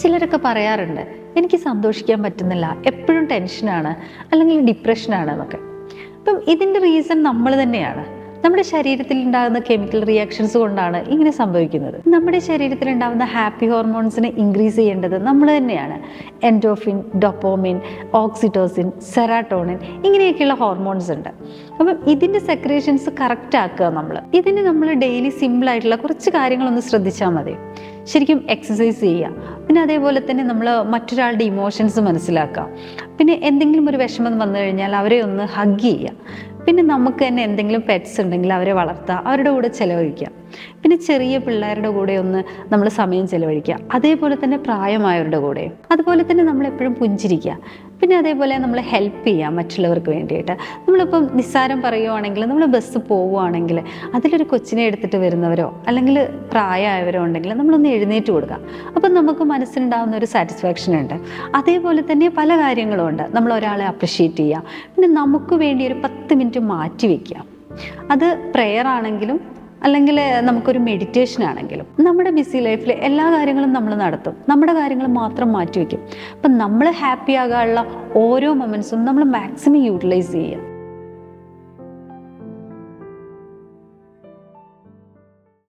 ചിലരൊക്കെ പറയാറുണ്ട്, എനിക്ക് സന്തോഷിക്കാൻ പറ്റുന്നില്ല, എപ്പോഴും ടെൻഷനാണ് അല്ലെങ്കിൽ ഡിപ്രഷനാണ് എന്നൊക്കെ. അപ്പം ഇതിൻ്റെ റീസൺ നമ്മൾ തന്നെയാണ്. നമ്മുടെ ശരീരത്തിൽ ഉണ്ടാകുന്ന കെമിക്കൽ റിയാക്ഷൻസ് കൊണ്ടാണ് ഇങ്ങനെ സംഭവിക്കുന്നത്. നമ്മുടെ ശരീരത്തിൽ ഉണ്ടാകുന്ന ഹാപ്പി ഹോർമോൺസിനെ ഇൻക്രീസ് ചെയ്യേണ്ടത് നമ്മൾ തന്നെയാണ്. എൻഡോഫിൻ, ഡൊപ്പോമിൻ, ഓക്സിറ്റോസിൻ, സെറാട്ടോണിൻ, ഇങ്ങനെയൊക്കെയുള്ള ഹോർമോൺസ് ഉണ്ട്. അപ്പം ഇതിൻ്റെ സെക്രേഷൻസ് കറക്റ്റ് ആക്കുക. നമ്മൾ ഡെയിലി സിമ്പിളായിട്ടുള്ള കുറച്ച് കാര്യങ്ങളൊന്ന് ശ്രദ്ധിച്ചാൽ മതി. ശരിക്കും എക്സസൈസ് ചെയ്യുക, പിന്നെ അതേപോലെ തന്നെ നമ്മൾ മറ്റൊരാളുടെ ഇമോഷൻസ് മനസ്സിലാക്കുക, പിന്നെ എന്തെങ്കിലും ഒരു വിഷമം വന്നു കഴിഞ്ഞാൽ അവരെ ഒന്ന് ഹഗ് ചെയ്യുക, പിന്നെ നമുക്ക് തന്നെ എന്തെങ്കിലും പെറ്റ്സ് ഉണ്ടെങ്കിൽ അവരെ വളർത്തുക, അവരുടെ കൂടെ ചിലവഴിക്കുക, പിന്നെ ചെറിയ പിള്ളേരുടെ കൂടെ ഒന്ന് നമ്മൾ സമയം ചിലവഴിക്കുക, അതേപോലെ തന്നെ പ്രായമായവരുടെ കൂടെ. അതുപോലെ തന്നെ നമ്മളെപ്പോഴും പുഞ്ചിരിക്കുക, പിന്നെ അതേപോലെ നമ്മൾ ഹെൽപ്പ് ചെയ്യുക മറ്റുള്ളവർക്ക് വേണ്ടിയിട്ട്. നമ്മളിപ്പം നിസ്സാരം പറയുവാണെങ്കിൽ, നമ്മൾ ബസ് പോവുകയാണെങ്കിൽ അതിലൊരു കൊച്ചിനെ എടുത്തിട്ട് വരുന്നവരോ അല്ലെങ്കിൽ പ്രായമായവരോ ഉണ്ടെങ്കിൽ നമ്മളൊന്ന് എഴുന്നേറ്റ് കൊടുക്കുക. അപ്പം നമുക്ക് മനസ്സിലുണ്ടാകുന്ന ഒരു സാറ്റിസ്ഫാക്ഷൻ ഉണ്ട്. അതേപോലെ തന്നെ പല കാര്യങ്ങളും ഉണ്ട്. നമ്മൾ ഒരാളെ അപ്രിഷ്യേറ്റ് ചെയ്യുക, പിന്നെ നമുക്ക് വേണ്ടി ഒരു 10 മിനിറ്റ് മാറ്റി വയ്ക്കുക. അത് പ്രെയർ ആണെങ്കിലും അല്ലെങ്കിൽ നമുക്കൊരു മെഡിറ്റേഷൻ ആണെങ്കിലും. നമ്മുടെ ബിസി ലൈഫിൽ എല്ലാ കാര്യങ്ങളും നമ്മൾ നടത്തും, നമ്മുടെ കാര്യങ്ങൾ മാത്രം മാറ്റി വയ്ക്കും. അപ്പം നമ്മൾ ഹാപ്പി ആകാനുള്ള ഓരോ മൊമെൻറ്റ്സും നമ്മൾ മാക്സിമം യൂട്ടിലൈസ് ചെയ്യുക.